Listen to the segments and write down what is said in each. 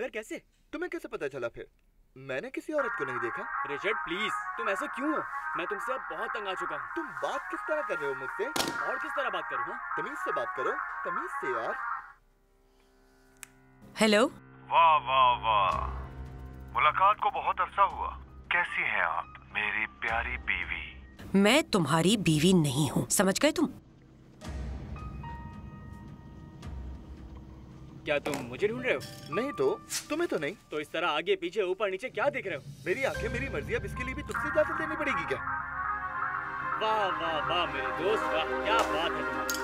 बगैर कैसे? तुम्हें कैसे पता चला फिर? मैंने किसी औरत को नहीं देखा। रिचर्ड प्लीज, तुम ऐसे क्यों हो? मैं तुमसे अब बहुत तंग आ चुका हूँ। तुम बात किस तरह कर रहे हो मुझसे? और किस तरह बात करूँ? हाँ, तमीज से बात करो, तमीज से यार। हेलो। वाह वाह वाह, मुलाकात को बहुत अरसा हुआ। कैसी हैं आप मेरी प्यारी बीवी? मैं तुम्हारी बीवी नहीं हूँ, समझ गए तुम? क्या तुम मुझे ढूंढ रहे हो? नहीं तो तुम्हें तो नहीं। तो इस तरह आगे पीछे ऊपर नीचे क्या देख रहे हो? मेरी आंखें मेरी मर्जी, अब इसके लिए भी तुझसे इजाजत लेनी पड़ेगी क्या? वाह वाह वाह मेरे दोस्त, वाह क्या बात है तुम्हारी।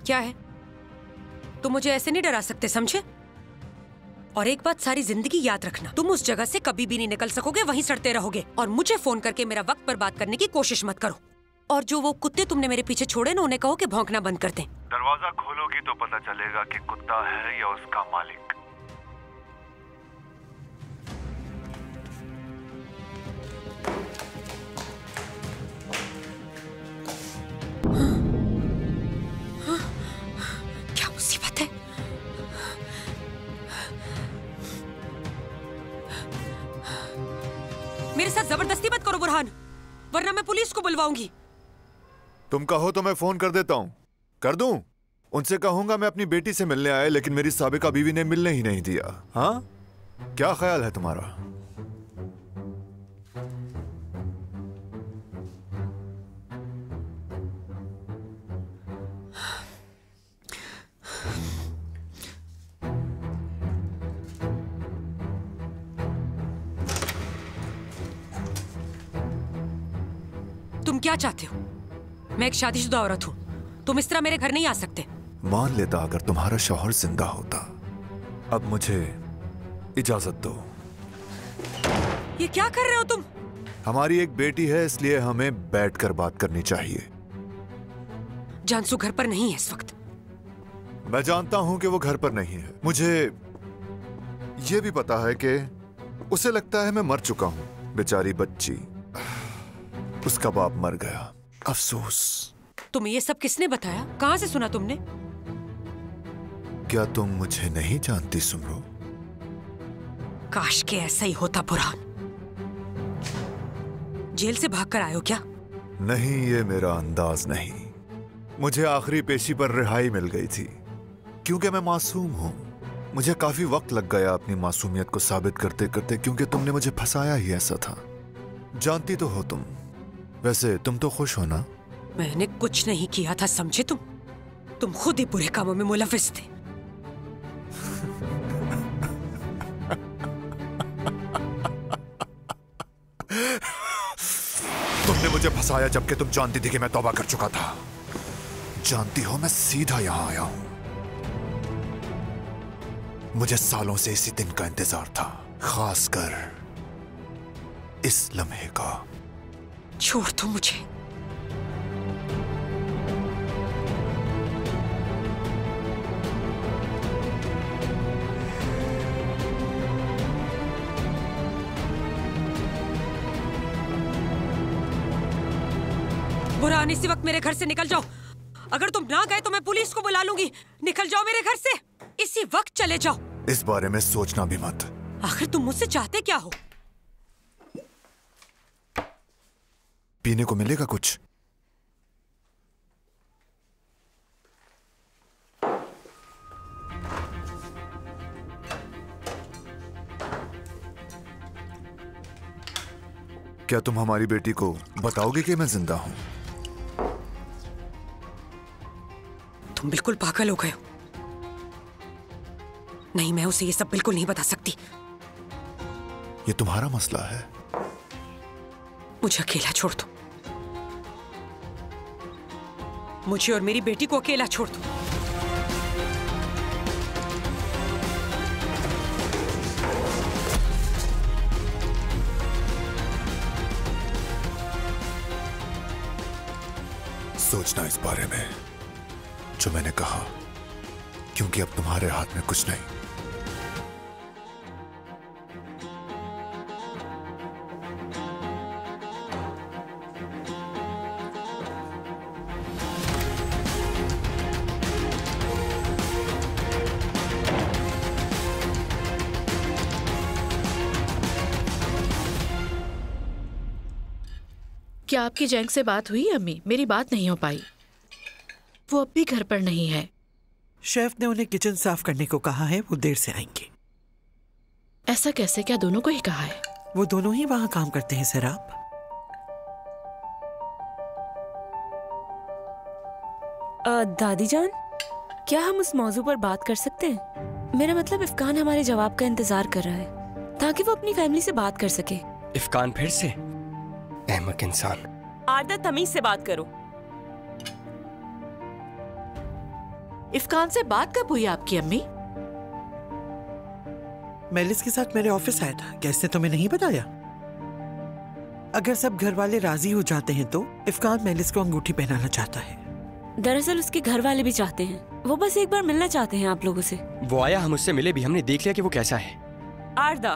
क्या है? तुम मुझे ऐसे नहीं डरा सकते, समझे? और एक बात सारी जिंदगी याद रखना, तुम उस जगह से कभी भी नहीं निकल सकोगे, वहीं सड़ते रहोगे। और मुझे फोन करके मेरा वक्त बर्बाद करने की कोशिश मत करो। और जो वो कुत्ते तुमने मेरे पीछे छोड़े ना, उन्हें कहो कि भौंकना बंद कर दें। दरवाजा खोलोगी तो पता चलेगा कि कुत्ता है या उसका मालिक। क्या मुसीबत है? मेरे साथ जबरदस्ती मत करो बुरहान, वरना मैं पुलिस को बुलवाऊंगी। तुम कहो तो मैं फोन कर देता हूँ। कर दूं? उनसे कहूंगा मैं अपनी बेटी से मिलने आया, लेकिन मेरी साबिका बीवी ने मिलने ही नहीं दिया। हाँ, क्या ख्याल है तुम्हारा? तुम क्या चाहते हो? मैं एक शादीशुदा औरत हूँ, तुम इस तरह मेरे घर नहीं आ सकते। मान लेता अगर तुम्हारा शौहर जिंदा होता। अब मुझे इजाजत दो। ये क्या कर रहे हो तुम? हमारी एक बेटी है, इसलिए हमें बैठकर बात करनी चाहिए। जानसू घर पर नहीं है इस वक्त। मैं जानता हूं कि वो घर पर नहीं है। मुझे ये भी पता है कि उसे लगता है मैं मर चुका हूं। बेचारी बच्ची, उसका बाप मर गया। अफसोस। तुम्हें ये सब किसने बताया? कहां से सुना तुमने? क्या तुम मुझे नहीं जानती सुमरो? काश के ऐसा ही होता बुरहान। जेल से भागकर आए हो क्या? नहीं, ये मेरा अंदाज नहीं। मुझे आखिरी पेशी पर रिहाई मिल गई थी, क्योंकि मैं मासूम हूं। मुझे काफी वक्त लग गया अपनी मासूमियत को साबित करते करते, क्योंकि तुमने मुझे फंसाया ही ऐसा था। जानती तो हो तुम। वैसे तुम तो खुश हो ना? मैंने कुछ नहीं किया था, समझे तुम? तुम खुद ही बुरे कामों में मुलविस थे। तुमने मुझे फंसाया जबकि तुम जानती थी कि मैं तौबा कर चुका था। जानती हो, मैं सीधा यहां आया हूं। मुझे सालों से इसी दिन का इंतजार था, खासकर इस लम्हे का। छोड़ दो मुझे। बुरहान, इसी वक्त मेरे घर से निकल जाओ। अगर तुम ना गए तो मैं पुलिस को बुला लूंगी। निकल जाओ मेरे घर से, इसी वक्त चले जाओ। इस बारे में सोचना भी मत। आखिर तुम मुझसे चाहते क्या हो? पीने को मिलेगा कुछ? क्या तुम हमारी बेटी को बताओगे कि मैं जिंदा हूं? तुम बिल्कुल पागल हो गए हो। नहीं, मैं उसे ये सब बिल्कुल नहीं बता सकती। ये तुम्हारा मसला है। मुझे अकेला छोड़ दो। मुझे और मेरी बेटी को अकेला छोड़ दो। सोचना इस बारे में जो मैंने कहा, क्योंकि अब तुम्हारे हाथ में कुछ नहीं। क्या आपकी जैंग से बात हुई अम्मी? मेरी बात नहीं हो पाई। वो अब भी घर पर नहीं है। शेफ ने उन्हें किचन साफ करने को कहा है, वो देर से आएंगे। ऐसा कैसे? क्या दोनों को ही कहा है? वो दोनों ही वहाँ काम करते हैं सर। आप दादी जान, क्या हम उस मौजू पर बात कर सकते हैं? मेरा मतलब इफ्कान हमारे जवाब का इंतजार कर रहा है ताकि वो अपनी फैमिली से बात कर सके। इफ्कान फिर से? अहमक इंसान। आरदा, तमीज से बात करो। इफ्कान से बात कब हुई आपकी अम्मी? मेलिस के साथ मेरे ऑफिस आया था। क्या इसने तुम्हें नहीं बताया? अगर सब घर वाले राजी हो जाते हैं तो इफ्कान मेलिस को अंगूठी पहनाना चाहता है। दरअसल उसके घर वाले भी चाहते हैं। वो बस एक बार मिलना चाहते हैं आप लोगों से। वो आया, हम उससे मिले भी, हमने देख लिया कि वो कैसा है। आरदा।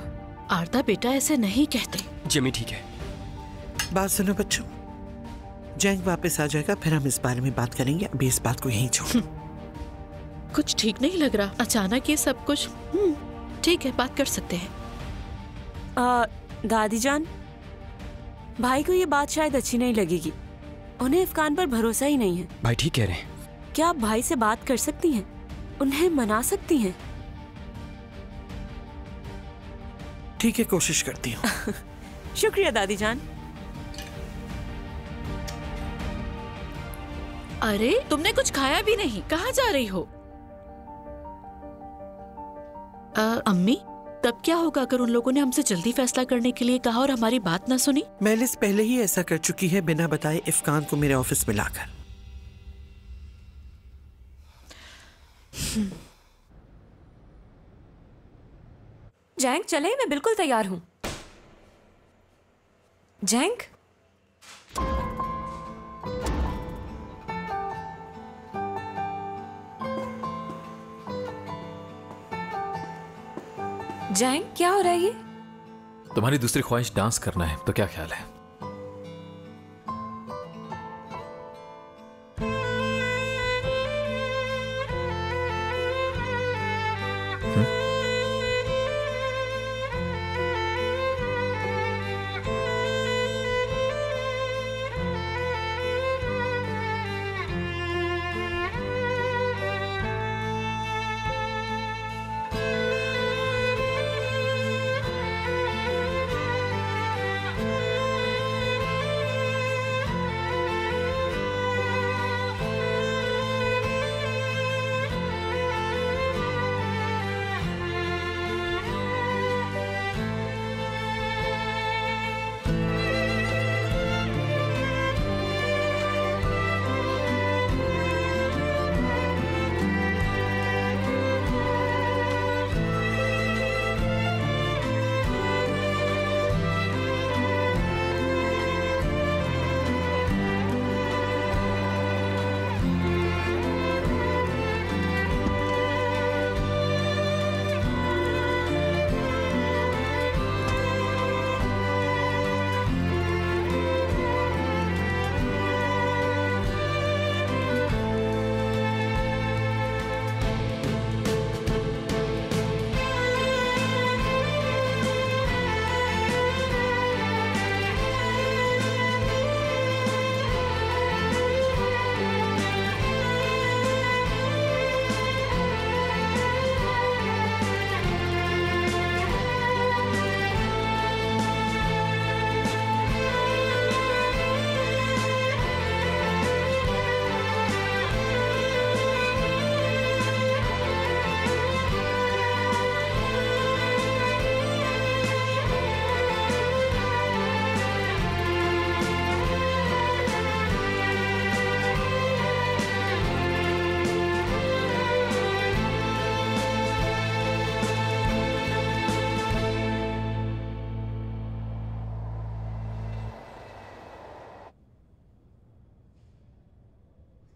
आरदा बेटा, ऐसे नहीं कहते। जिमी ठीक है। बात सुनो बच्चों, जैंग वापस आ जाएगा, फिर हम इस बारे में बात करेंगे। अभी इस बात को यहीं छोड़। कुछ ठीक नहीं लग रहा, अचानक ये सब कुछ। ठीक है, बात कर सकते हैं। दादी जान, भाई को ये बात शायद अच्छी नहीं लगेगी। उन्हें इफ्कान पर भरोसा ही नहीं है। भाई ठीक कह रहे हैं। क्या आप भाई से बात कर सकती हैं? उन्हें मना सकती हैं? ठीक है, कोशिश करती हूँ। शुक्रिया दादी जान। अरे तुमने कुछ खाया भी नहीं, कहाँ जा रही हो? अम्मी, तब क्या होगा अगर उन लोगों ने हमसे जल्दी फैसला करने के लिए कहा और हमारी बात ना सुनी? मेलिस पहले ही ऐसा कर चुकी है, बिना बताए इफ्कान को मेरे ऑफिस में लाकर। जैंग चले, मैं बिल्कुल तैयार हूं। जैंग, जैंग क्या हो रहा है ये? तुम्हारी दूसरी ख्वाहिश डांस करना है, तो क्या ख्याल है?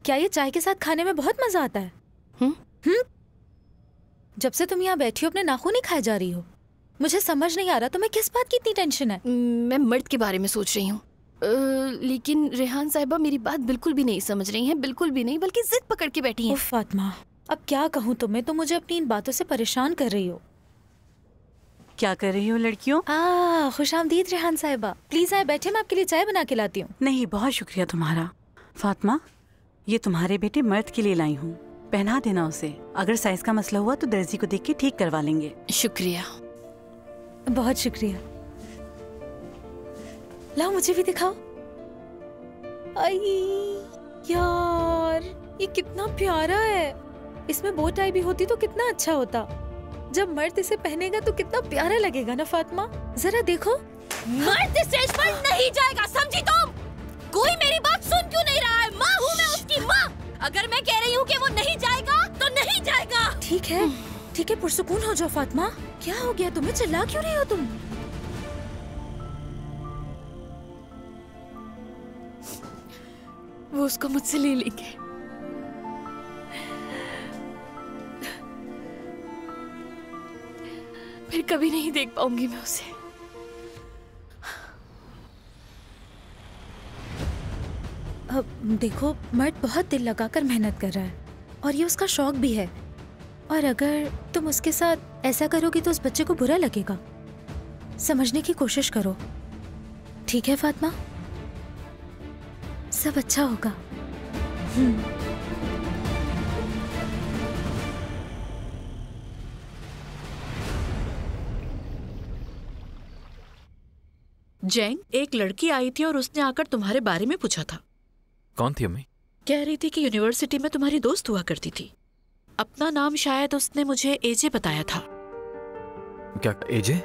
क्या ये चाय के साथ खाने में बहुत मजा आता है? जब से तुम यहाँ बैठी हो अपने नाखून नहीं खाए जा रही हो। मुझे समझ नहीं आ रहा तुम्हें किस बात की इतनी टेंशन है। मैं मर्द के बारे में सोच रही हूँ, लेकिन रेहान साहिबा मेरी बात बिल्कुल भी नहीं समझ रही हैं, बिल्कुल भी नहीं, बल्कि जिद पकड़ के बैठी हैं। फातिमा, अब क्या कहूँ तुम्हें, तुम मुझे अपनी इन बातों से परेशान कर रही हो। क्या कर रही हो लड़कियों? खुशामदीद रेहान साहिबा, प्लीज आए बैठे, मैं आपके लिए चाय बना के लाती हूँ। नहीं, बहुत शुक्रिया तुम्हारा। फातिमा, ये तुम्हारे बेटे मर्द के लिए लाई हूँ, पहना देना उसे। अगर साइज का मसला हुआ तो दर्जी को देख के ठीक करवा लेंगे। शुक्रिया, बहुत शुक्रिया। लाओ मुझे भी दिखाओ। आई यार, ये कितना प्यारा है। इसमें बो टाई भी होती तो कितना अच्छा होता। जब मर्द इसे पहनेगा तो कितना प्यारा लगेगा ना फातिमा, जरा देखो। मर्द स्टेज पर नहीं जाएगा, समझी तुम? कोई मेरी बात सुन क्यों नहीं रहा है? माँ हूँ मैं उसकी माँ। अगर मैं कह रही हूँ कि वो नहीं जाएगा तो नहीं जाएगा। ठीक है, पुरसुकून हो जाओ फातिमा। क्या हो गया तुम्हें, चिल्ला क्यों रही हो तुम? वो उसको मुझसे ले लेंगे। फिर कभी नहीं देख पाऊंगी मैं उसे। अब देखो, मर्द बहुत दिल लगाकर मेहनत कर रहा है और ये उसका शौक भी है। और अगर तुम उसके साथ ऐसा करोगी तो उस बच्चे को बुरा लगेगा। समझने की कोशिश करो, ठीक है फातिमा? सब अच्छा होगा। जैंग, एक लड़की आई थी और उसने आकर तुम्हारे बारे में पूछा था। कौन थी अम्मी? कह रही थी कि यूनिवर्सिटी में तुम्हारी दोस्त हुआ करती थी। अपना नाम शायद उसने मुझे एजे बताया था। क्या एजे?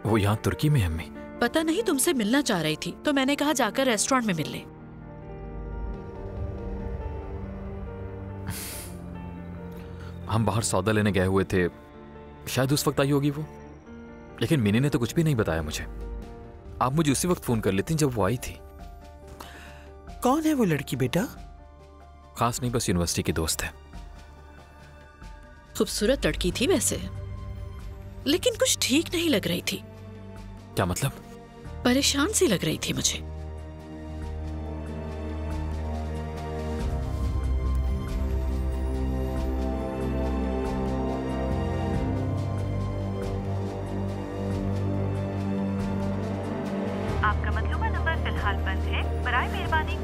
वो यहाँ तुर्की में है अम्मी। पता नहीं, तुमसे मिलना चाह रही थी तो मैंने कहा जाकर रेस्टोरेंट में मिल ले। हम बाहर सौदा लेने गए हुए थे, शायद उस वक्त आई होगी वो। लेकिन मिनी ने तो कुछ भी नहीं बताया मुझे। आप मुझे उसी वक्त फोन कर लेती जब वो आई थी। कौन है वो लड़की बेटा? खास नहीं, बस यूनिवर्सिटी की दोस्त है। खूबसूरत लड़की थी वैसे, लेकिन कुछ ठीक नहीं लग रही थी। क्या मतलब? परेशान सी लग रही थी मुझे। आपका मतलूबा नंबर फिलहाल बंद है, बराए मेहरबानी।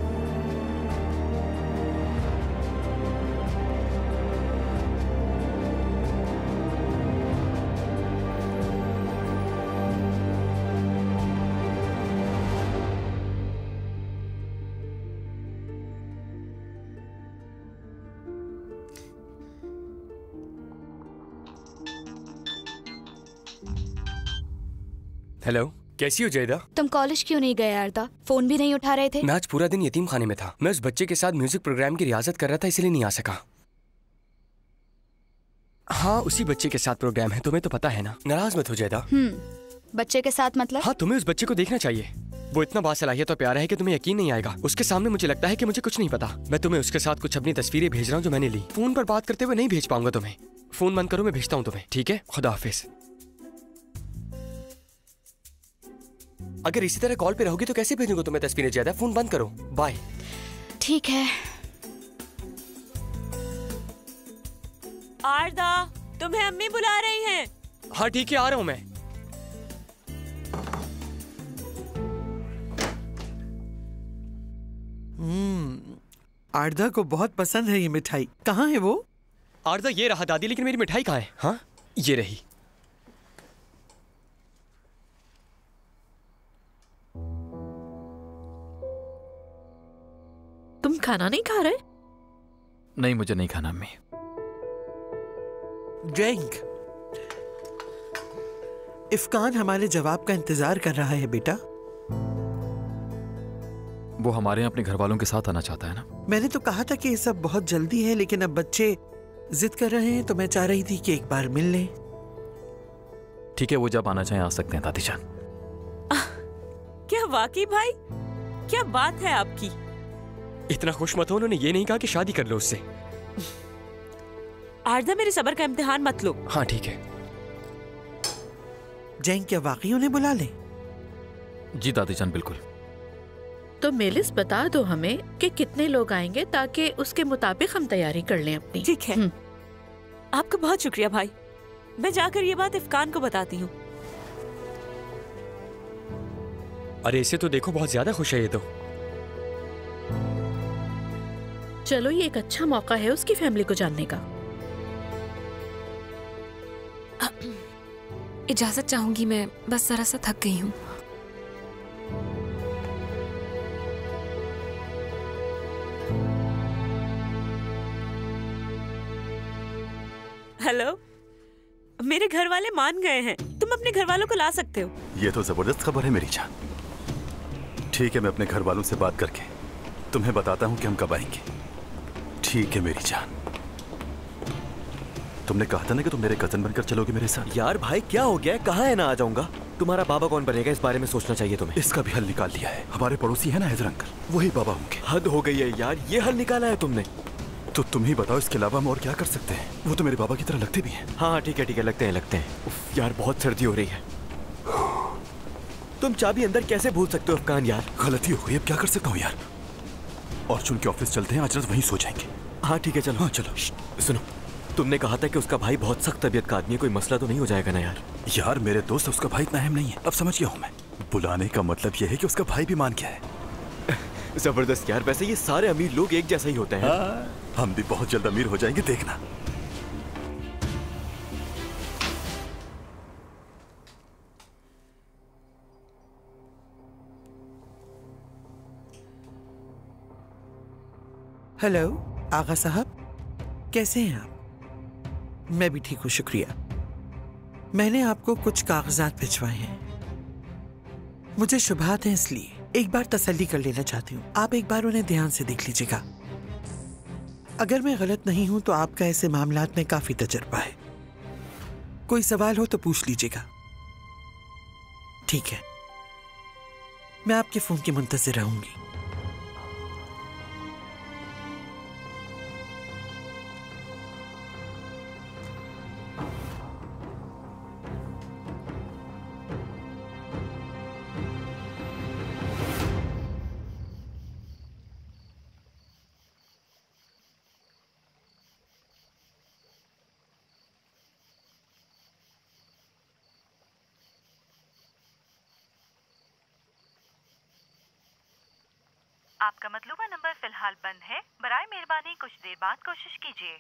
हेलो, कैसी हो जैदा? तुम कॉलेज क्यों नहीं गए आरदा? फोन भी नहीं उठा रहे थे। मैं आज पूरा दिन यतीम खाने में था। मैं उस बच्चे के साथ म्यूजिक प्रोग्राम की रियाजत कर रहा था, इसलिए नहीं आ सका। हाँ, उसी बच्चे के साथ प्रोग्राम है, तुम्हें तो पता है ना। नाराज मत हो जैदा। बच्चे के साथ मतलब? हाँ, तुम्हें उस बच्चे को देखना चाहिए। वो इतना बासलाहियत और प्यारा है कि तुम्हें यकीन नहीं आएगा। उसके सामने मुझे लगता है कि मुझे कुछ नहीं पता। मैं तुम्हें उसके साथ कुछ अपनी तस्वीरें भेज रहा हूँ जो मैंने ली। फोन पर बात करते हुए नहीं भेज पाऊंगा तुम्हें। फोन बंद करो, मैं भेजता हूँ तुम्हें। ठीक है, खुदा हाफिज। अगर इसी तरह कॉल पे रहोगी तो कैसे भेजूंगा तुम्हें तस्वीरें? ज्यादा फोन बंद करो, बाय। ठीक है। आरदा, तुम्हें अम्मी बुला रही हैं। हाँ ठीक है, आ रहा हूँ मैं। आरदा को बहुत पसंद है ये मिठाई। कहाँ है वो? आरदा, ये रहा दादी, लेकिन मेरी मिठाई कहाँ है? हाँ, ये रही। तुम खाना नहीं खा रहे? नहीं, मुझे नहीं खाना अम्मी। जैंग, इफ्कान हमारे जवाब का इंतजार कर रहा है बेटा। वो हमारे यहाँ अपने घर वालों के साथ आना चाहता है ना। मैंने तो कहा था कि ये सब बहुत जल्दी है, लेकिन अब बच्चे जिद कर रहे हैं तो मैं चाह रही थी कि एक बार मिल लें। ठीक है, वो जब आना चाहें आ सकते हैं दादी जान। क्या वाकई भाई, क्या बात है आपकी। इतना खुश मत हो, उन्होंने ये नहीं कहा कि शादी कर लो उससे। आरदा, मेरे सब्र का इम्तिहान मत लो। हाँ ठीक है। जैंग, क्या वाकई उन्हें बुला लें? जी दादी जान, बिल्कुल। तो मेलिस बता दो हमें कि कितने लोग आएंगे ताकि उसके मुताबिक हम तैयारी कर लें अपनी। ठीक है। आपका बहुत शुक्रिया भाई। मैं जाकर ये बात इफ्कान को बताती हूँ। अरे इसे तो देखो, बहुत ज्यादा खुश है ये तो। चलो ये एक अच्छा मौका है उसकी फैमिली को जानने का। इजाजत चाहूंगी मैं, बस जरा सा थक गई हूँ। हेलो, मेरे घर वाले मान गए हैं। तुम अपने घर वालों को ला सकते हो। ये तो जबरदस्त खबर है मेरी जान। ठीक है, मैं अपने घर वालों से बात करके तुम्हें बताता हूँ कि हम कब आएंगे। ठीक है मेरी जान। तुमने कहा था ना कि तुम मेरे कजन बनकर चलोगे मेरे साथ। यार भाई क्या हो गया है, कहाँ है ना आ जाऊंगा। तुम्हारा बाबा कौन बनेगा इस बारे में सोचना चाहिए तुम्हें। इसका भी हल निकाल लिया है। हमारे पड़ोसी है ना हैदर अंकल, वही बाबा होंगे। हद हो गई है यार, ये हल निकाला है तुमने। तो तुम ही बताओ, इसके अलावा हम और क्या कर सकते हैं। वो तो मेरे बाबा की तरह लगते भी हैं। हाँ ठीक है लगते हैं। उफ, यार बहुत सर्दी हो रही है। तुम चाबी अंदर कैसे भूल सकते हो अफगान यार। गलती हो गई, अब क्या कर सकता हूँ यार। और चुन के ऑफिस चलते हैं, आज रात वहीं सो जाएंगे। हाँ ठीक है चलो। हाँ चलो। सुनो, तुमने कहा था कि उसका भाई बहुत सख्त तबीयत का आदमी है, कोई मसला तो नहीं हो जाएगा ना यार। यार मेरे दोस्त, उसका भाई इतना अहम नहीं है। अब समझ गया हूँ मैं। बुलाने का मतलब यह है कि उसका भाई भी मान गया है। जबरदस्त यार। वैसे ये सारे अमीर लोग एक जैसा ही होते हैं। हम भी बहुत जल्द अमीर हो जाएंगे, देखना। हेलो आगा साहब, कैसे हैं आप? मैं भी ठीक हूँ, शुक्रिया। मैंने आपको कुछ कागजात भिजवाए हैं। मुझे शुबहात है, इसलिए एक बार तसल्ली कर लेना चाहती हूँ। आप एक बार उन्हें ध्यान से देख लीजिएगा। अगर मैं गलत नहीं हूं तो आपका ऐसे मामलात में काफी तजर्बा है। कोई सवाल हो तो पूछ लीजिएगा। ठीक है, मैं आपके फोन की मुंतज़िर रहूंगी। आपका मतलूबा नंबर फिलहाल बंद है। बराए मेहरबानी कुछ देर बाद कोशिश कीजिए।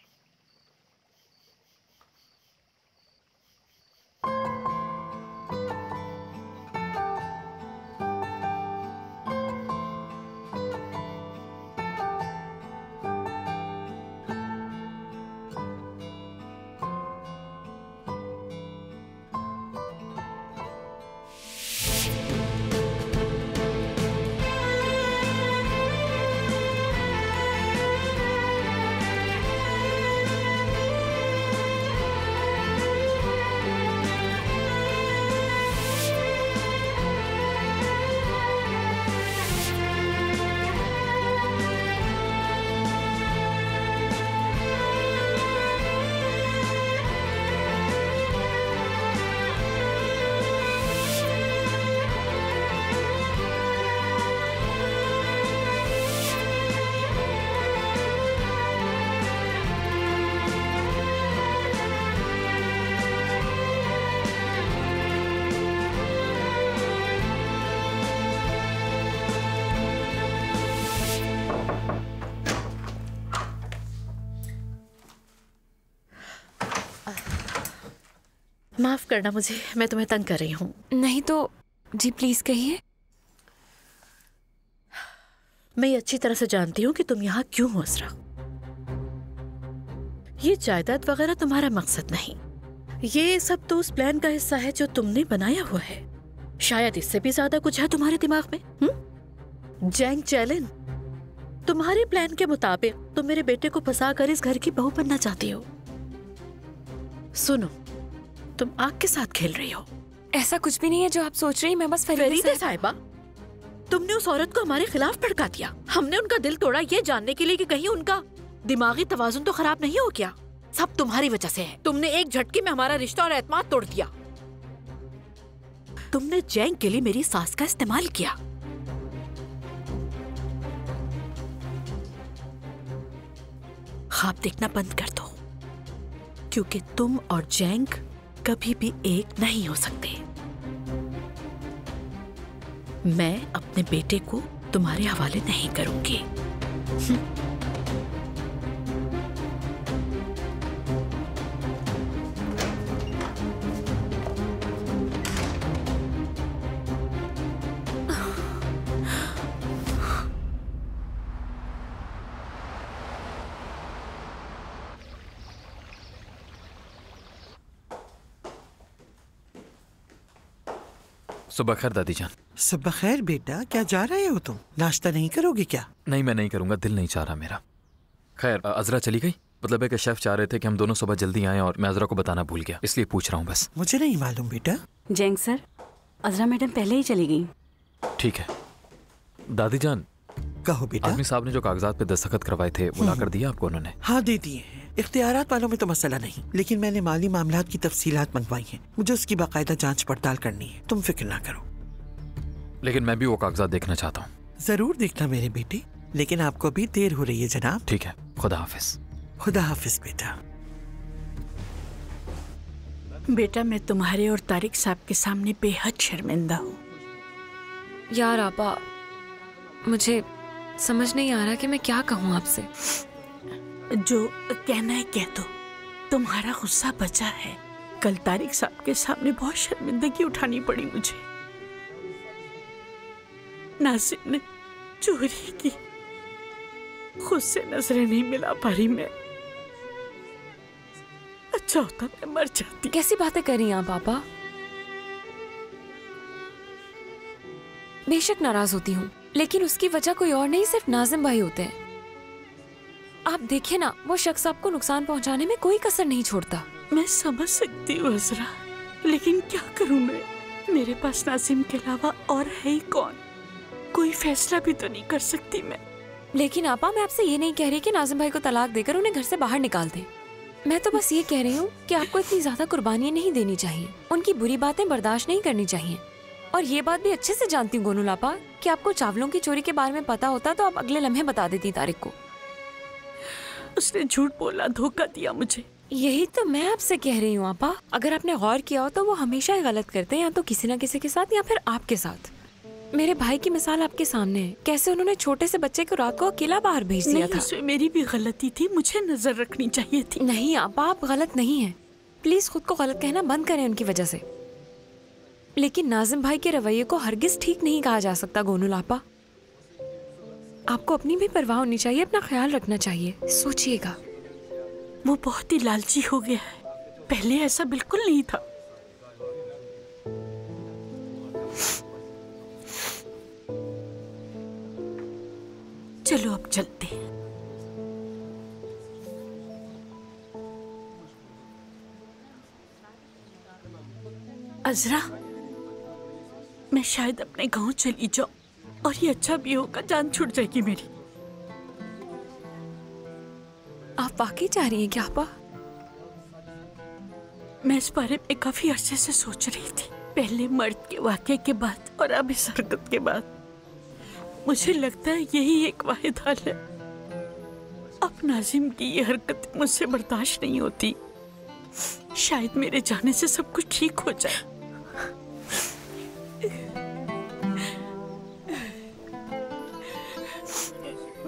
माफ करना मुझे, मैं तुम्हें तंग कर रही हूँ। नहीं तो जी प्लीज कहिए। मैं ये अच्छी तरह से जानती हूँ कि तुम यहाँ क्यों हो असरा। ये जायदाद वगैरह तुम्हारा मकसद नहीं। ये सब तो उस प्लान का हिस्सा है जो तुमने बनाया हुआ है। शायद इससे भी ज्यादा कुछ है तुम्हारे दिमाग में। जैंग चैलेंज, तुम्हारे प्लान के मुताबिक तुम मेरे बेटे को फंसा कर इस घर की बहू बनना चाहती हो। सुनो, तुम आग के साथ खेल रही हो। ऐसा कुछ भी नहीं है जो आप सोच रही हैं। मैं बस फरीदा साहिबा, तुमने उस औरत को हमारे खिलाफ भड़का दिया। हमने उनका दिल तोड़ा ये जानने के लिए कि कहीं उनका दिमागी तवाजुन तो खराब नहीं हो गया। सब तुम्हारी वजह से है। तुमने एक झटके में हमारा रिश्ता और एतमाद तोड़ दिया। तुमने जैंग के लिए मेरी सास का इस्तेमाल किया। ख्वाब देखना बंद कर दो, क्योंकि तुम और जैंग कभी भी एक नहीं हो सकते। मैं अपने बेटे को तुम्हारे हवाले नहीं करूंगी। सुबह खैर दादी जान। सुबह खैर बेटा, क्या जा रहे हो तुम? नाश्ता नहीं करोगे क्या? नहीं, मैं नहीं करूंगा, दिल नहीं चाह रहा मेरा। खैर अजरा चली गई? मतलब है कि शेफ चाह रहे थे कि हम दोनों सुबह जल्दी आएं और मैं अजरा को बताना भूल गया, इसलिए पूछ रहा हूँ बस। मुझे नहीं मालूम बेटा। जैंग सर, अजरा मैडम पहले ही चली गई। ठीक है दादी जान। कहो बेटा। आदमी साहब ने जो कागजात पे दस्तखत करवाए थे वो लाकर दिया आपको उन्होंने? हाँ दे दिए हैं। इख्तियारात वालों में तो मसला नहीं, लेकिन मैंने माली मामलात की तफसीलात मंगवाई हैं। मुझे उसकी बाकायदा जांच पड़ताल करनी है, तुम फिक्र ना करो। लेकिन मैं भी वो कागजात देखना चाहता हूँ। जरूर देखना मेरे बेटे, लेकिन आपको अभी देर हो रही है जनाब। ठीक है, खुदा हाफिज। खुदा हाफिज बेटा। बेटा मैं तुम्हारे और तारिक साहब के सामने बेहद शर्मिंदा हूँ। यार आपा, मुझे समझ नहीं आ रहा कि मैं क्या कहूँ आपसे। जो कहना है कह दो, तुम्हारा गुस्सा बचा है। कल तारिक साहब के सामने बहुत शर्मिंदगी उठानी पड़ी मुझे। नासिर ने चोरी की, खुद से नजरें नहीं मिला पा रही मैं। अच्छा होता मैं मर जाती। कैसी बातें कर रही हैं आप पापा? बेशक नाराज होती हूँ, लेकिन उसकी वजह कोई और नहीं, सिर्फ नाजिम भाई होते हैं। आप देखिए ना, वो शख्स आपको नुकसान पहुंचाने में कोई कसर नहीं छोड़ता। मैं समझ सकती हूँ अजरा, लेकिन क्या करूँ मैं? मेरे पास नाजिम के अलावा और है ही कौन? कोई फैसला भी तो नहीं कर सकती मैं। लेकिन आपा, मैं आपसे ये नहीं कह रही कि नाजिम भाई को तलाक देकर उन्हें घर से बाहर निकाल दें। मैं तो बस ये कह रही हूँ कि आपको इतनी ज्यादा कुर्बानियाँ नहीं देनी चाहिए, उनकी बुरी बातें बर्दाश्त नहीं करनी चाहिए। और ये बात भी अच्छे से जानती हूँ गोनू लापा कि आपको चावलों की चोरी के बारे में पता होता तो आप अगले लम्हे बता देती तारिक को। उसने झूठ बोला, धोखा दिया मुझे। यही तो मैं आपसे कह रही हूँ आपा, अगर आपने गौर किया हो तो वो हमेशा ही गलत करते हैं, या तो किसी न किसी के साथ या फिर आपके साथ। मेरे भाई की मिसाल आपके सामने है, कैसे उन्होंने छोटे से बच्चे को रात को अकेला बाहर भेज दिया था। उसमें मेरी भी गलती थी, मुझे नजर रखनी चाहिए थी। नहीं आपा, आप गलत नहीं है। प्लीज खुद को गलत कहना बंद करें उनकी वजह से। लेकिन नाजिम भाई के रवैये को हरगिज ठीक नहीं कहा जा सकता गोनू लापा। आपको अपनी भी परवाह होनी चाहिए, अपना ख्याल रखना चाहिए। सोचिएगा। वो बहुत ही लालची हो गया है, पहले ऐसा बिल्कुल नहीं था। चलो अब चलते हैं। अजरा, मैं शायद अपने गांव चली जाऊं और ये अच्छा भी होगा, जान छूट जाएगी मेरी। आप वाकई चाह रही हैं क्या आपा? मैं इस बारे में काफी अरसे से सोच रही थी, पहले मर्द के वाक़े के बाद और अब इस हरकत के बाद। मुझे लगता है यही एक वाहिद हल है। अब नाजिम की ये हरकत मुझसे बर्दाश्त नहीं होती। शायद मेरे जाने से सब कुछ ठीक हो जाए।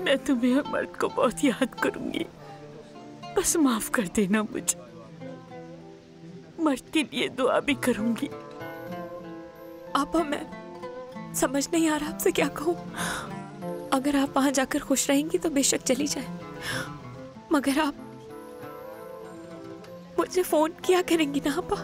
मैं तुम्हें और मर्द को बहुत याद करूंगी, बस माफ कर देना मुझे। मर्द के लिए दुआ भी करूंगी। आपा, मैं समझ नहीं आ रहा आपसे क्या कहूँ। अगर आप वहां जाकर खुश रहेंगी तो बेशक चली जाए, मगर आप मुझे फोन किया करेंगी ना आपा?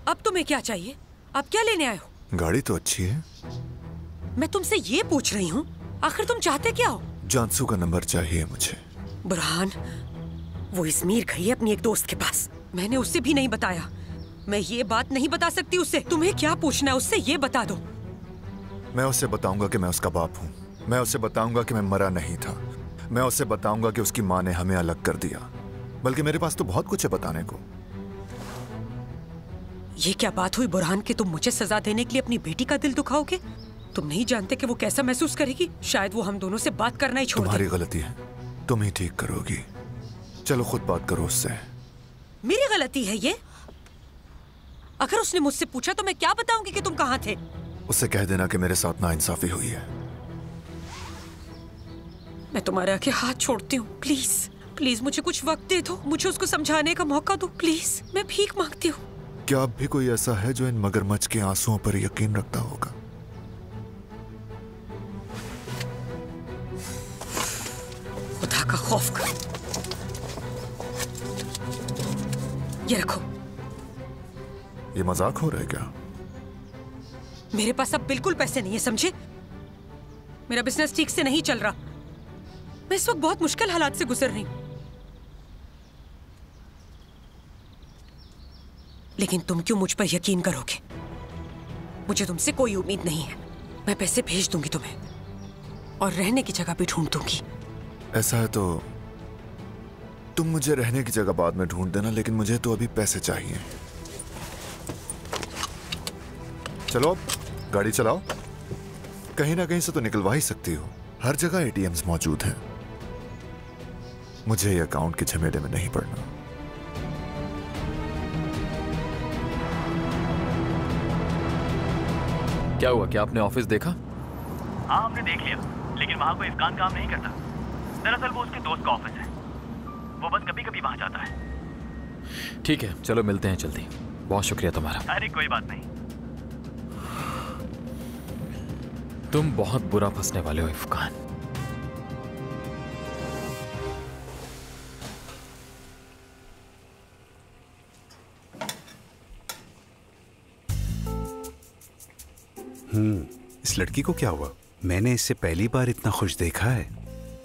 अब तुम्हें क्या चाहिए? आप क्या लेने आए हो? गाड़ी तो अच्छी है। मैं तुमसे ये पूछ रही हूँ, आखिर तुम चाहते क्या हो? जानसू का नंबर चाहिए मुझे। बुरहान, वो इजमीर गई है अपनी एक दोस्त के पास। मैंने उससे भी नहीं बताया। मैं ये बात नहीं बता सकती उससे। तुम्हें क्या पूछना है उससे, ये बता दो। मैं उसे बताऊंगा कि मैं उसका बाप हूँ। मैं उसे बताऊंगा कि मैं मरा नहीं था। मैं उसे बताऊंगा कि उसकी माँ ने हमें अलग कर दिया। बल्कि मेरे पास तो बहुत कुछ है बताने को। ये क्या बात हुई बुरहान कि तुम मुझे सजा देने के लिए अपनी बेटी का दिल दुखाओगे? तुम नहीं जानते कि वो कैसा महसूस करेगी। शायद वो हम दोनों से बात करना ही छोड़ दे। तुम्हारी गलती है, तुम ही ठीक करोगी। चलो खुद बात करो उससे। मेरी गलती है ये? अगर उसने मुझसे पूछा तो मैं क्या बताऊंगी कि तुम कहाँ थे? उससे कह देना कि मेरे साथ नाइंसाफी हुई है। मैं तुम्हारे आगे हाथ छोड़ती हूँ, प्लीज प्लीज मुझे कुछ वक्त दे दो। मुझे उसको समझाने का मौका दो प्लीज। मैं भीख मांगती हूँ। क्या अब भी कोई ऐसा है जो इन मगरमच्छ के आंसुओं पर यकीन रखता होगा? खुदा का खौफ कर। ये रखो। ये मजाक हो रहा है क्या? मेरे पास अब बिल्कुल पैसे नहीं है, समझे? मेरा बिजनेस ठीक से नहीं चल रहा। मैं इस वक्त बहुत मुश्किल हालात से गुजर रही हूं। लेकिन तुम क्यों मुझ पर यकीन करोगे? मुझे तुमसे कोई उम्मीद नहीं है। मैं पैसे भेज दूंगी तुम्हें और रहने की जगह भी ढूंढ दूंगी। ऐसा है तो तुम मुझे रहने की जगह बाद में ढूंढ देना, लेकिन मुझे तो अभी पैसे चाहिए। चलो गाड़ी चलाओ। कहीं ना कहीं से तो निकलवा ही सकती हो। हर जगह एटीएम्स मौजूद हैं। मुझे ये अकाउंट के झमेले में नहीं पड़ना। क्या हुआ? क्या आपने ऑफिस देखा? हाँ हमने देख लिया, लेकिन वहाँ कोई इफ्कान काम नहीं करता। दरअसल वो उसके दोस्त का ऑफिस है। वो बस कभी कभी वहाँ जाता है। ठीक है, चलो मिलते हैं जल्दी। बहुत शुक्रिया तुम्हारा। अरे कोई बात नहीं। तुम बहुत बुरा फंसने वाले हो इफ्कान। इस लड़की को क्या हुआ? मैंने इससे पहली बार इतना खुश देखा है।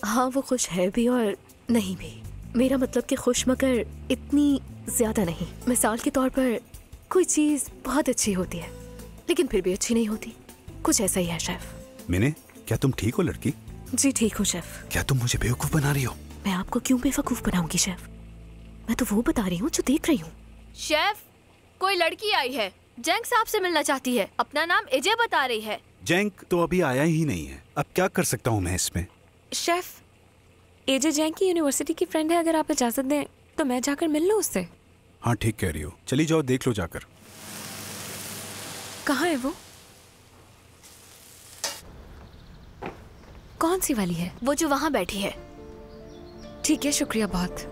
हाँ वो खुश है भी और नहीं भी। मेरा मतलब कि खुश मगर इतनी ज्यादा नहीं। मिसाल के तौर पर कोई चीज बहुत अच्छी होती है लेकिन फिर भी अच्छी नहीं होती। कुछ ऐसा ही है शेफ। मैंने क्या तुम ठीक हो लड़की? जी ठीक हूँ शेफ। क्या तुम मुझे बेवकूफ बना रही हो? मैं आपको क्यों बेवकूफ बनाऊंगी शेफ? मैं तो वो बता रही हूँ जो देख रही हूँ। शेफ कोई लड़की आई है, जैंग साहब से मिलना चाहती है। अपना नाम एजे बता रही है। जैंग तो अभी आया ही नहीं है। अब क्या कर सकता हूँ मैं इसमें? शेफ एजे जैंग की यूनिवर्सिटी की फ्रेंड है। अगर आप इजाजत दें तो मैं जाकर मिल लूं उससे। हाँ ठीक कह रही हो। चली जाओ, देख लो जाकर। कहाँ है वो? कौन सी वाली है? वो जो वहाँ बैठी है। ठीक है, शुक्रिया बहुत।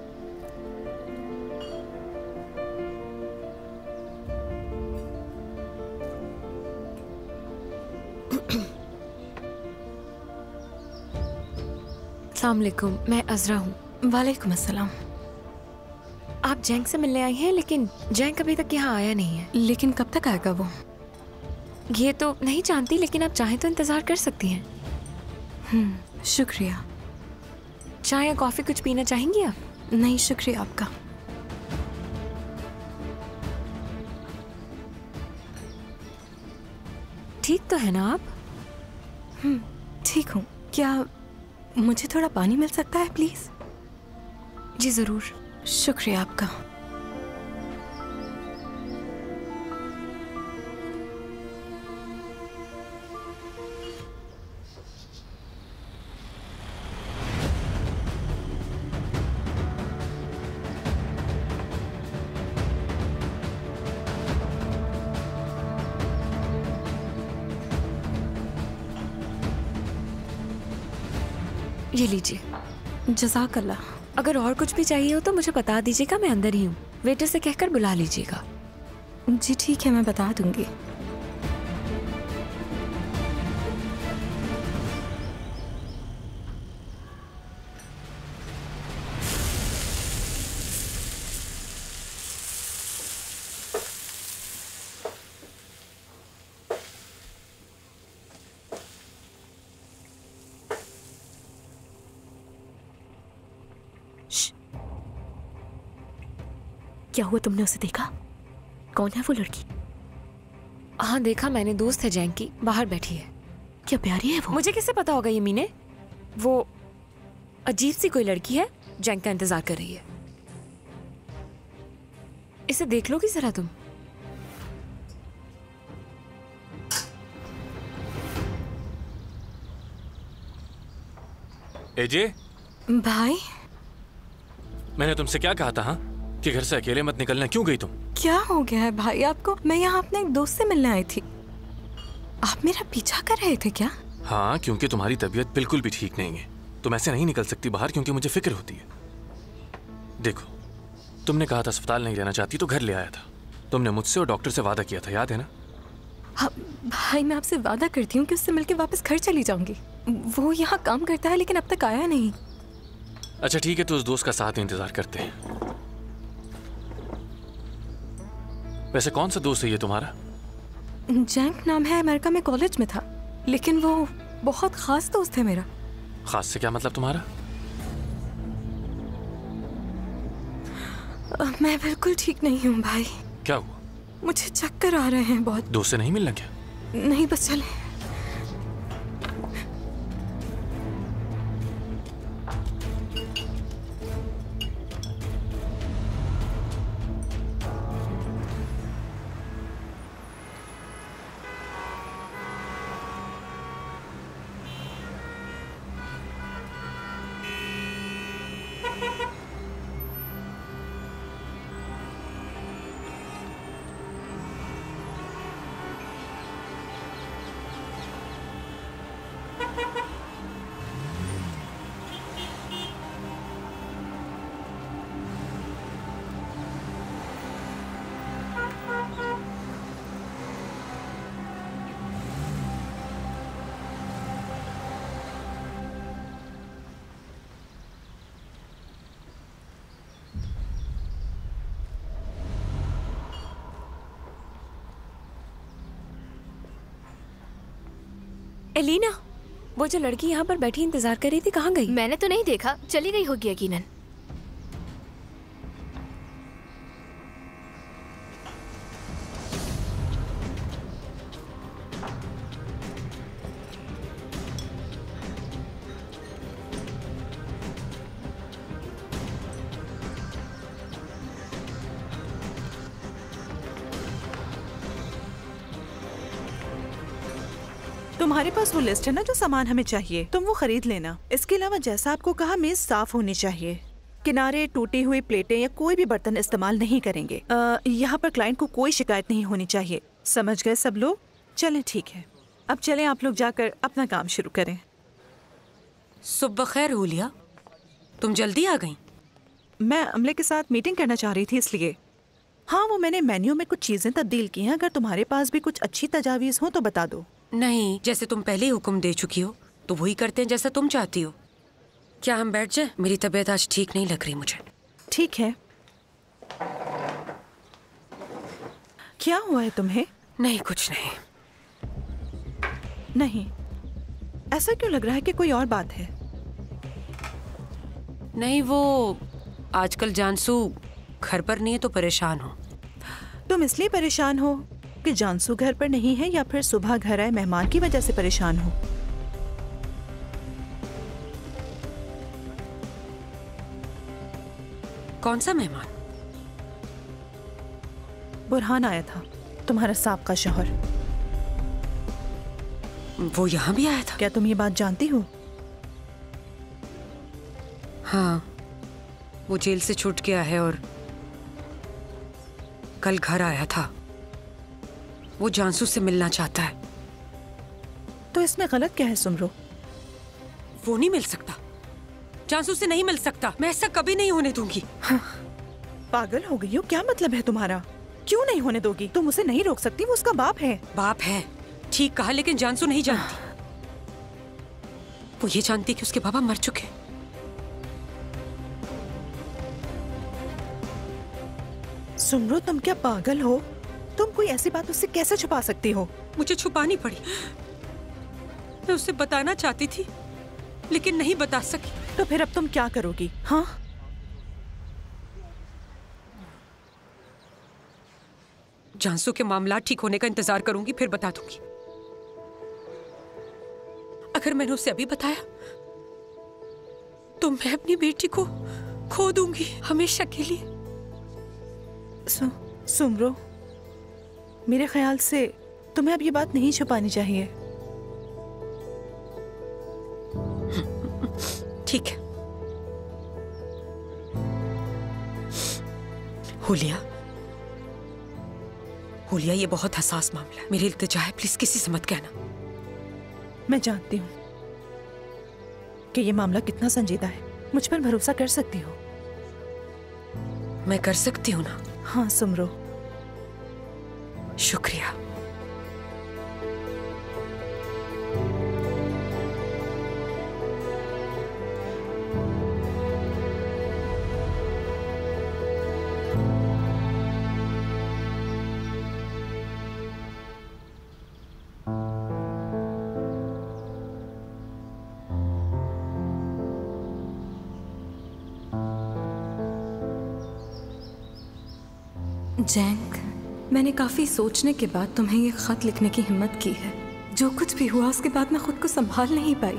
अस्सलाम वालेकुम, मैं अजरा हूँ। वालेकुम अस्सलाम। आप जैंग से मिलने आई हैं, लेकिन जैंग अभी तक यहाँ आया नहीं है। लेकिन कब तक आएगा वो? ये तो नहीं जानती, लेकिन आप चाहें तो इंतजार कर सकती हैं। शुक्रिया। चाय या कॉफी कुछ पीना चाहेंगी आप? नहीं शुक्रिया आपका। ठीक तो है ना आप? ठीक हूँ। क्या मुझे थोड़ा पानी मिल सकता है प्लीज? जी जरूर। शुक्रिया आपका। ये लीजिए। जज़ाकल्लाह। अगर और कुछ भी चाहिए हो तो मुझे बता दीजिएगा, मैं अंदर ही हूँ। वेटर से कहकर बुला लीजिएगा। जी ठीक है, मैं बता दूंगी। क्या हुआ, तुमने उसे देखा? कौन है वो लड़की? हाँ देखा मैंने, दोस्त है जैंग की, बाहर बैठी है। क्या प्यारी है वो? मुझे कैसे पता होगा ये मीने? वो अजीब सी कोई लड़की है, जैंग का इंतजार कर रही है। इसे देख लोगी जरा तुम। एजे भाई, मैंने तुमसे क्या कहा था हाँ कि घर से अकेले मत निकलना, क्यों गई तुम? क्या हो गया है भाई आपको? मैं यहाँ अपने एक दोस्त से मिलने आई थी। आप मेरा पीछा कर रहे थे क्या? हाँ, क्योंकि तुम्हारी तबीयत बिल्कुल भी ठीक नहीं है। तुम ऐसे नहीं निकल सकती बाहर, क्योंकि मुझे फिक्र होती है। देखो, तुमने कहा था अस्पताल नहीं रहना चाहती तो घर ले आया था। तुमने मुझसे और डॉक्टर से वादा किया था, याद है ना? हाँ भाई, मैं आपसे वादा करती हूँ कि उससे मिलकर वापस घर चली जाऊंगी। वो यहाँ काम करता है लेकिन अब तक आया नहीं। अच्छा ठीक है, तो उस दोस्त का साथ इंतजार करते हैं। वैसे कौन सा दोस्त है ये तुम्हारा? जैंक नाम है, अमेरिका में कॉलेज में था, लेकिन वो बहुत खास दोस्त है मेरा। खास से क्या मतलब तुम्हारा? मैं बिल्कुल ठीक नहीं हूँ भाई। क्या हुआ? मुझे चक्कर आ रहे हैं बहुत। दोस्त से नहीं मिलना क्या? नहीं, बस चले। एलिना, वो जो लड़की यहाँ पर बैठी इंतजार कर रही थी, कहाँ गई? मैंने तो नहीं देखा, चली गई होगी यकीनन। तुम्हारे पास वो लिस्ट है ना जो सामान हमें चाहिए, तुम वो खरीद लेना। इसके अलावा जैसा आपको कहा, मेज साफ होनी चाहिए। किनारे टूटी हुई प्लेटें या कोई भी बर्तन इस्तेमाल नहीं करेंगे। यहाँ पर क्लाइंट को कोई शिकायत नहीं होनी चाहिए। समझ गए सब लोग? चलें ठीक है, अब चलें आप लोग जाकर अपना काम शुरू करें। सुबह खैर हुलिया, तुम जल्दी आ गई। मैं अमले के साथ मीटिंग करना चाह रही थी इसलिए। हाँ, वो मैंने मेन्यू में कुछ चीजें तब्दील की हैं। अगर तुम्हारे पास भी कुछ अच्छी तजावीज हो तो बता दो। नहीं, जैसे तुम पहले ही हुक्म दे चुकी हो तो वही करते हैं जैसा तुम चाहती हो। क्या हम बैठ जाएं? मेरी तबीयत आज ठीक नहीं लग रही मुझे। ठीक है। क्या हुआ है तुम्हें? नहीं, कुछ नहीं। नहीं, ऐसा क्यों लग रहा है कि कोई और बात है? नहीं, वो आजकल जानसू घर पर नहीं है तो परेशान हो। तुम इसलिए परेशान हो कि जानसू घर पर नहीं है, या फिर सुबह घर आए मेहमान की वजह से परेशान हो? कौन सा मेहमान? बुरहान आया था, तुम्हारा साबका शौहर। वो यहाँ भी आया था? क्या तुम ये बात जानती हो? हाँ, वो जेल से छूट गया है और कल घर आया था। वो जानसू से मिलना चाहता है। तो इसमें गलत क्या है सुमरो? वो नहीं मिल सकता, जानसू से नहीं मिल सकता। मैं ऐसा कभी नहीं होने दूंगी। हाँ, पागल हो गई हो? क्या मतलब है तुम्हारा? क्यों नहीं होने दोगी? तुम उसे नहीं रोक सकती, वो उसका बाप है। बाप है, ठीक कहा, लेकिन जानसू नहीं जानती। वो ये जानती कि उसके पापा मर चुके। सुमरो, तुम क्या पागल हो? तुम कोई ऐसी बात उससे कैसे छुपा सकती हो? मुझे छुपानी पड़ी। मैं उसे बताना चाहती थी लेकिन नहीं बता सकी। तो फिर अब तुम क्या करोगी? हाँ, जानसू के मामला ठीक होने का इंतजार करूंगी, फिर बता दूंगी। अगर मैंने उसे अभी बताया तो मैं अपनी बेटी को खो दूंगी हमेशा के लिए। सुमरो, मेरे ख्याल से तुम्हें अब ये बात नहीं छुपानी चाहिए। ठीक है। हुलिया, हुलिया, ये बहुत हसास मामला है। मेरी इल्तिजा है, प्लीज किसी से मत कहना। मैं जानती हूँ कि ये मामला कितना संजीदा है। मुझ पर भरोसा कर सकती हो। मैं कर सकती हूँ ना? हाँ सुमरो। शुक्रिया। जैंक, मैंने काफ़ी सोचने के बाद तुम्हें ये खत लिखने की हिम्मत की है। जो कुछ भी हुआ उसके बाद मैं खुद को संभाल नहीं पाई।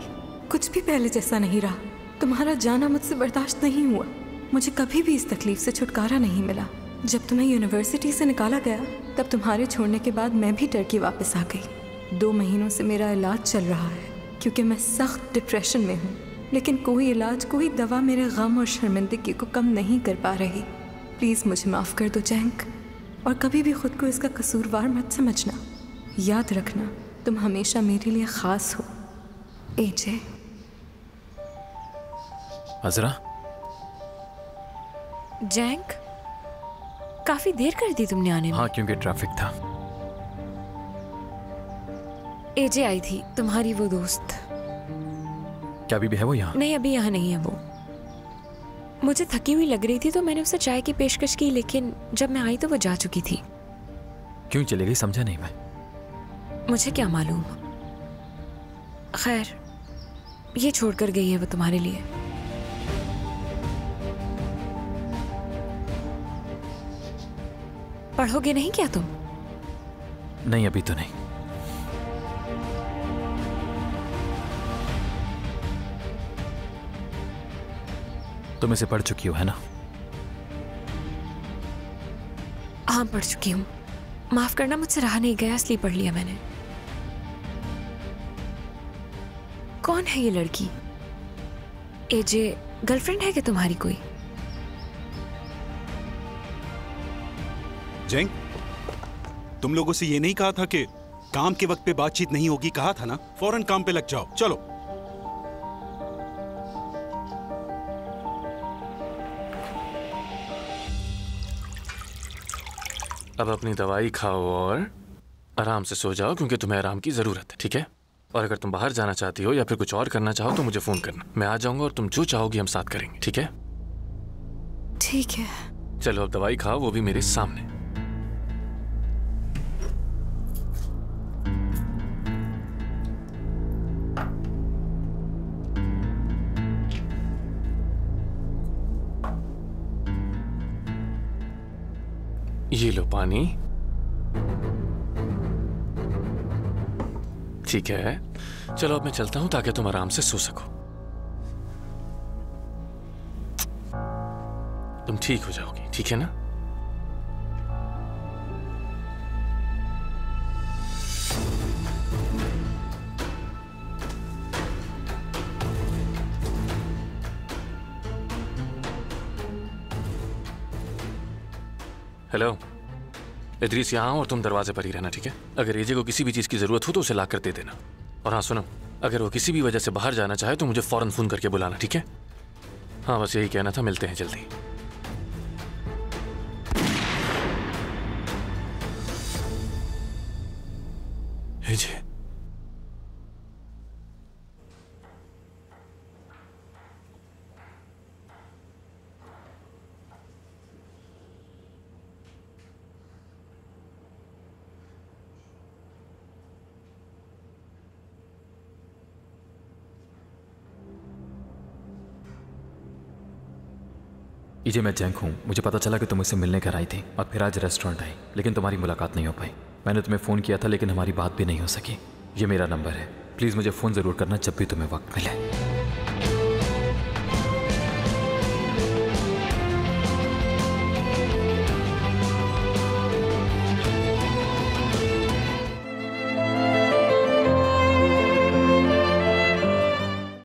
कुछ भी पहले जैसा नहीं रहा। तुम्हारा जाना मुझसे बर्दाश्त नहीं हुआ। मुझे कभी भी इस तकलीफ से छुटकारा नहीं मिला। जब तुम्हें यूनिवर्सिटी से निकाला गया तब तुम्हारे छोड़ने के बाद मैं भी टर्की वापस आ गई। 2 महीनों से मेरा इलाज चल रहा है क्योंकि मैं सख्त डिप्रेशन में हूँ, लेकिन कोई इलाज, कोई दवा मेरे गम और शर्मिंदगी को कम नहीं कर पा रही। प्लीज़ मुझे माफ़ कर दो जैंक, और कभी भी खुद को इसका कसूरवार मत समझना। याद रखना, तुम हमेशा मेरे लिए ख़ास हो। एजे। अजरा। जैंक, काफी देर कर दी तुमने आने में। हाँ, क्योंकि ट्रैफिक था। एजे आई थी, तुम्हारी वो दोस्त। क्या अभी भी है वो यहाँ? नहीं, अभी यहाँ नहीं है वो। मुझे थकी हुई लग रही थी तो मैंने उसे चाय की पेशकश की, लेकिन जब मैं आई तो वो जा चुकी थी। क्यों चली गई समझा नहीं मैं। मुझे क्या मालूम। खैर, ये छोड़कर गई है वो तुम्हारे लिए। पढ़ोगे नहीं क्या तुम? नहीं, अभी तो नहीं। तुम इसे पढ़ चुकी हो है ना? हाँ, पढ़ चुकी हूँ। माफ करना, मुझसे रहा नहीं गया इसलिए पढ़ लिया मैंने। कौन है ये लड़की? एजे गर्लफ्रेंड है क्या तुम्हारी कोई? जैंग, तुम लोगों से ये नहीं कहा था कि काम के वक्त पे बातचीत नहीं होगी? कहा था ना, फौरन काम पे लग जाओ। चलो। अब अपनी दवाई खाओ और आराम से सो जाओ, क्योंकि तुम्हें आराम की जरूरत है, ठीक है? और अगर तुम बाहर जाना चाहती हो या फिर कुछ और करना चाहो तो मुझे फोन करना। मैं आ जाऊंगा और तुम जो चाहोगी हम साथ करेंगे, ठीक है? ठीक है। चलो अब दवाई खाओ, वो भी मेरे सामने। ये लो पानी। ठीक है, चलो अब मैं चलता हूं ताकि तुम आराम से सो सको। तुम ठीक हो जाओगी, ठीक है ना? हेलो, इदरीस यहाँ और तुम दरवाजे पर ही रहना, ठीक है? अगर एजे को किसी भी चीज़ की ज़रूरत हो तो उसे ला कर दे देना। और हाँ सुनो, अगर वो किसी भी वजह से बाहर जाना चाहे तो मुझे फ़ौरन फ़ोन करके बुलाना, ठीक है? हाँ, बस यही कहना था। मिलते हैं जल्दी। एजे, ये मैं जैंक हूँ। मुझे पता चला कि तुम मुझसे मिलने कर आई थी और फिर आज रेस्टोरेंट आई, लेकिन तुम्हारी मुलाकात नहीं हो पाई। मैंने तुम्हें फ़ोन किया था लेकिन हमारी बात भी नहीं हो सकी। ये मेरा नंबर है, प्लीज़ मुझे फ़ोन ज़रूर करना जब भी तुम्हें वक्त मिले।